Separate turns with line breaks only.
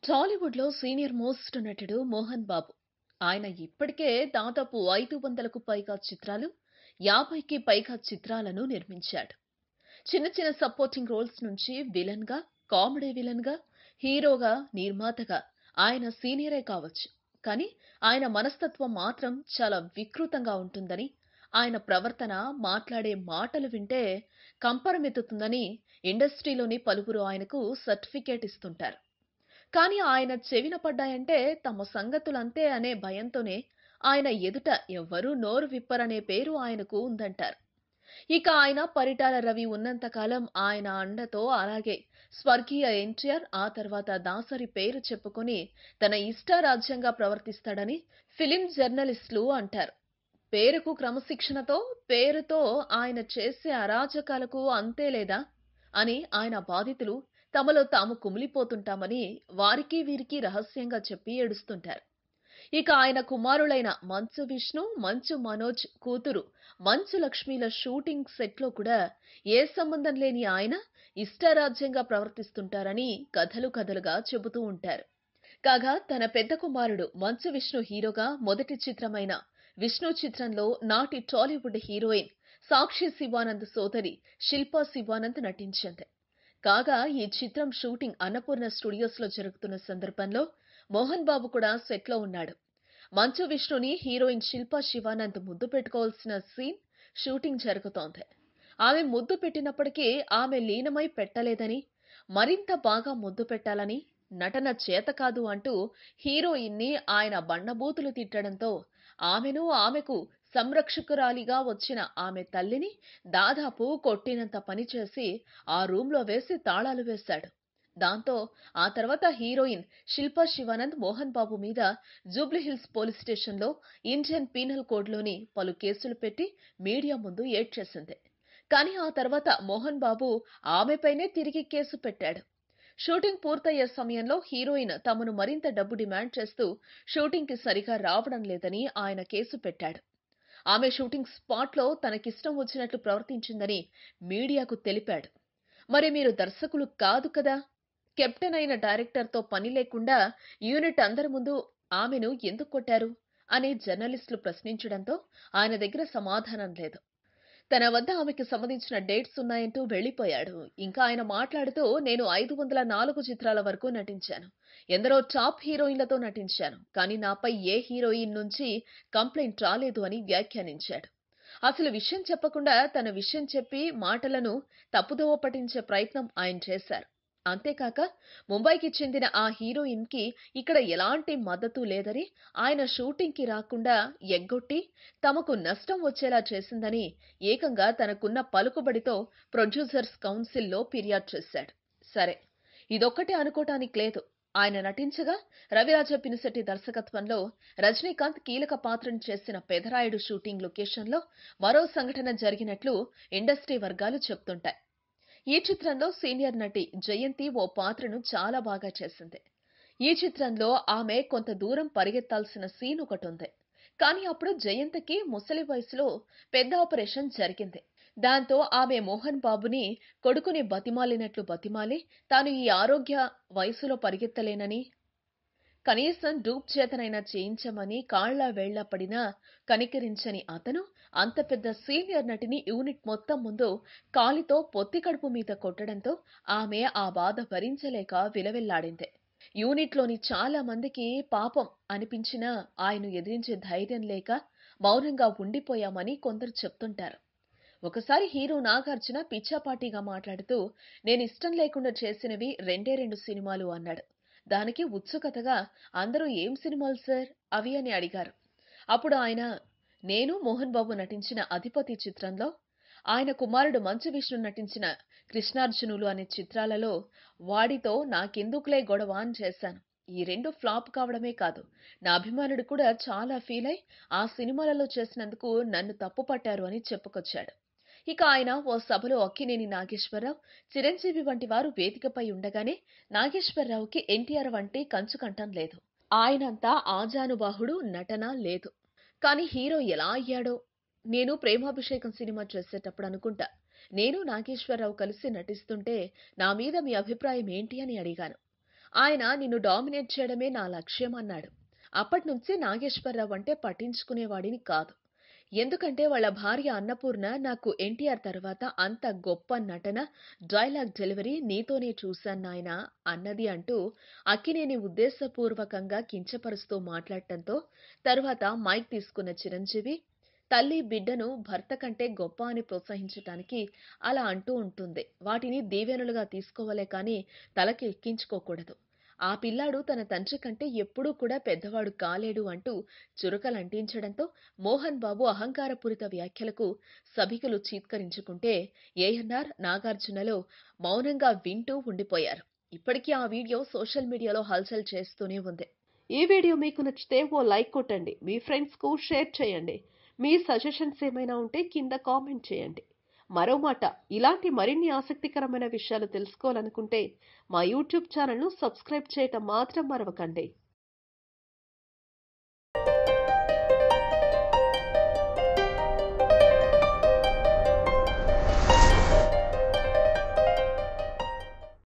టాలీవుడ్‌లో senior most నటుడు మోహన్ బాబు. ఆయన ఇప్పటికే దాదాపు 500కు పైగా చిత్రాలు, 50కి పైగా చిత్రాలను నిర్మించాడు. చిన్న చిన్న సపోర్టింగ్ రోల్స్ నుంచి విలన్‌గా, కామెడీ విలన్‌గా, హీరోగా, నిర్మాతగా ఆయన సీనియరే కావచ్చు. కానీ ఆయన మనస్తత్వం మాత్రం చాలా వికృతంగా ఉంటుందని, ఆయన ప్రవర్తన, మాట్లాడే మాటలు వింటే కంపరమెత్తుతుందని ఇండస్ట్రీలోని పలువురు ఆయనకు సర్టిఫికేట్ ఇస్తుంటారు. కానీ ఆయన చెవిన పడ్డాయంటే తమ సంగతులంతే అనే భయంతోనే ఆయన ఎదుట ఎవ్వరూ నోరు విప్పరనే పేరు ఆయనకు ఉందంటారు. ఇక ఆయన పరిటాల రవి ఉన్నంత కాలం ఆయన అండతో అలాగే స్వర్గీయ ఎన్టీఆర్ ఆ తర్వాత దాసరి పేరు చెప్పుకొని తన ఇష్టారాజ్యంగా ప్రవర్తిస్తాడని ఫిలిం జర్నలిస్టులు అంటారు. పేరుకు క్రమశిక్షణతో, పేరుతో ఆయన చేసే అరాచకాలకు అంతే లేదా అని ఆయన బాధితులు తమలో తాము కుమిలిపోతుంటామని వారికి వీరికి రహస్యంగా చెప్పి ఏడుస్తుంటారు. ఇక ఆయన కుమారులైన మంచు విష్ణు, మంచు మనోజ్ కూతురు మంచు లక్ష్మిల షూటింగ్ సెట్ లో కూడా ఏ సంబంధం లేని ఆయన ఇష్టారాజ్యంగా ప్రవర్తిస్తుంటారని కథలు కథలుగా చెబుతూ ఉంటారు. కాగా తన పెద్ద కుమారుడు మంచు విష్ణు హీరోగా మొదటి చిత్రమైన విష్ణు చిత్రంలో నాటి టాలీవుడ్ హీరోయిన్ సాక్షి శివానంద్ సోదరి శిల్పా శివానంద్ నటించింది. కాగా ఈ చిత్రం షూటింగ్ అన్నపూర్ణ స్టూడియోస్ లో జరుగుతున్న సందర్భంలో మోహన్ బాబు కూడా సెట్ లో ఉన్నాడు. మంచు విష్ణుని హీరోయిన్ శిల్పా శివానంద్ ముద్దు పెట్టుకోవాల్సిన సీన్ షూటింగ్ జరుగుతోంది. ఆమె ముద్దు పెట్టినప్పటికీ ఆమె లీనమై పెట్టలేదని, మరింత బాగా ముద్దు పెట్టాలని, నటన చేత కాదు అంటూ హీరోయిన్ ని ఆయన బండబూతులు తిట్టడంతో ఆమెను, ఆమెకు సంరక్షకురాలిగా వచ్చిన ఆమె తల్లిని దాదాపు కొట్టినంత పని చేసి ఆ రూంలో వేసి తాళాలు వేశాడు. దాంతో ఆ తర్వాత హీరోయిన్ శిల్పా శివానంద్ మోహన్ బాబు మీద జూబ్లీహిల్స్ పోలీస్ స్టేషన్లో ఇండియన్ పీనల్ కోడ్లోని పలు కేసులు పెట్టి మీడియా ముందు ఏడ్చేసింది. కానీ ఆ తర్వాత మోహన్ బాబు ఆమెపైనే తిరిగి కేసు పెట్టాడు. షూటింగ్ పూర్తయ్యే సమయంలో హీరోయిన్ తమను మరింత డబ్బు డిమాండ్ చేస్తూ షూటింగ్ కి సరిగా రావడం లేదని ఆయన కేసు పెట్టాడు. ఆమె షూటింగ్ స్పాట్ లో తనకిష్టం వచ్చినట్లు ప్రవర్తించిందని మీడియాకు తెలిపాడు. మరి మీరు దర్శకులు కాదు కదా, కెప్టెన్ అయిన డైరెక్టర్ తో పని లేకుండా యూనిట్ అందరి ముందు ఆమెను ఎందుకు కొట్టారు అని జర్నలిస్టులు ప్రశ్నించడంతో ఆయన దగ్గర సమాధానం లేదు. తన వద్ద ఆమెకి సంబంధించిన డేట్స్ ఉన్నాయంటూ వెళ్లిపోయాడు. ఇంకా ఆయన మాట్లాడుతూ నేను 504 చిత్రాల వరకు నటించాను. ఎందరో టాప్ హీరోయిన్లతో నటించాను. కానీ నాపై ఏ హీరోయిన్ నుంచి కంప్లైంట్ రాలేదు అని వ్యాఖ్యానించాడు. అసలు విషయం చెప్పకుండా తన విషయం చెప్పి మాటలను తప్పుదోవ పట్టించే ప్రయత్నం ఆయన చేశారు. అంతేకాక ముంబైకి చెందిన ఆ హీరోయిన్ కి ఇక్కడ ఎలాంటి మద్దతు లేదని, ఆయన షూటింగ్ కి రాకుండా ఎగ్గొట్టి తమకు నష్టం వచ్చేలా చేసిందని ఏకంగా తనకున్న పలుకుబడితో ప్రొడ్యూసర్స్ కౌన్సిల్లో ఫిర్యాదు చేశాడు. సరే, ఇదొక్కటే అనుకోటానికి లేదు. ఆయన నటించగా రవిరాజ పినిశెట్టి దర్శకత్వంలో రజనీకాంత్ కీలక పాత్రను చేసిన పెదరాయుడు షూటింగ్ లొకేషన్ లో మరో సంఘటన జరిగినట్లు ఇండస్ట్రీ వర్గాలు చెప్తుంటాయి. ఈ చిత్రంలో సీనియర్ నటి జయంతి ఓ పాత్రను చాలా బాగా చేసింది. ఈ చిత్రంలో ఆమె కొంత దూరం పరిగెత్తాల్సిన సీన్ ఒకటుంది. కానీ అప్పుడు జయంతికి ముసలి వయసులో పెద్ద ఆపరేషన్ జరిగింది. దాంతో ఆమె మోహన్ బాబుని కొడుకుని బతిమాలినట్లు బతిమాలి తాను ఈ ఆరోగ్య వయసులో పరిగెత్తలేనని, కనీసం డూప్ చేతనైనా చేయించమని కాళ్ల వేళ్ల పడినా కనికరించని అతను అంత పెద్ద సీనియర్ నటిని యూనిట్ మొత్తం ముందు కాలితో పొత్తి కడుపు మీద కొట్టడంతో ఆమె ఆ బాధ భరించలేక విలవిల్లాడింది. యూనిట్ లోని చాలా మందికి పాపం అనిపించినా ఆయన ఎదిరించే ధైర్యం లేక మౌనంగా ఉండిపోయామని కొందరు చెప్తుంటారు. ఒకసారి హీరో నాగార్జున పిచ్చాపాటీగా మాట్లాడుతూ నేనిష్టం లేకుండా చేసినవి రెండే 2 సినిమాలు అన్నాడు. దానికి ఉత్సుకతగా అందరూ ఏం సినిమాలు సార్ అవి అని అడిగారు. అప్పుడు ఆయన నేను మోహన్ బాబు నటించిన అధిపతి చిత్రంలో, ఆయన కుమారుడు మంచు విష్ణు నటించిన కృష్ణార్జునులు అనే చిత్రాలలో వాడితో నాకెందుకులే గొడవ అని చేశాను. ఈ 2 ఫ్లాప్ కావడమే కాదు, నా అభిమానుడు కూడా చాలా ఫీల్ అయి ఆ సినిమాలలో చేసినందుకు నన్ను తప్పు పట్టారు అని చెప్పుకొచ్చాడు. ఇక ఆయన ఓ సభలో అక్కినేని నాగేశ్వరరావు, చిరంజీవి వంటి వారు వేదికపై ఉండగానే నాగేశ్వరరావుకి ఎన్టీఆర్ వంటి కంచుకంఠం లేదు. ఆయనంతా ఆజానుబాహుడు, నటన లేదు. కానీ హీరో ఎలా అయ్యాడో నేను ప్రేమాభిషేకం సినిమా చేసేటప్పుడు అనుకుంటా. నేను నాగేశ్వరరావు కలిసి నటిస్తుంటే నా మీద మీ అభిప్రాయం ఏంటి అని అడిగాను. ఆయన నిన్ను డామినేట్ చేయడమే నా లక్ష్యం అన్నాడు. అప్పట్నుంచి నాగేశ్వరరావు అంటే పట్టించుకునేవాడిని కాదు. ఎందుకంటే వాళ్ళ భార్య అన్నపూర్ణ నాకు ఎన్టీఆర్ తర్వాత అంత గొప్ప నటన, డైలాగ్ డెలివరీ నీతోనే చూశాను నాయనా అన్నది అంటూ అక్కినేని ఉద్దేశపూర్వకంగా కించపరుస్తూ మాట్లాడటంతో తరువాత మైక్ తీసుకున్న చిరంజీవి తల్లి బిడ్డను భర్త కంటే గొప్ప అని ప్రోత్సహించటానికి అలా అంటూ ఉంటుంది. వాటిని దీవెనలుగా తీసుకోవాలే కానీ తలకి ఎక్కించుకోకూడదు. ఆ పిల్లాడు తన తండ్రి కంటే ఎప్పుడూ కూడా పెద్దవాడు కాలేడు అంటూ చురకలంటించడంతో మోహన్ బాబు అహంకారపూరిత వ్యాఖ్యలకు సభికులు చీత్కరించుకుంటే ఏఎన్నార్, నాగార్జునలో మౌనంగా వింటూ ఉండిపోయారు. ఇప్పటికీ ఆ వీడియో సోషల్ మీడియాలో హల్చల్ చేస్తూనే ఉంది.
ఈ వీడియో మీకు నచ్చితే ఓ లైక్ కొట్టండి. మీ ఫ్రెండ్స్‌కు షేర్ చేయండి. మీ సజెషన్స్ ఏమైనా ఉంటే కింద కామెంట్ చేయండి. మరో మాట, ఇలాంటి మరిన్ని ఆసక్తికరమైన విషయాలు తెలుసుకోవాలనుకుంటే మా యూట్యూబ్ ఛానల్‌ను సబ్స్క్రైబ్ చేయటం మాత్రం మరవకండి.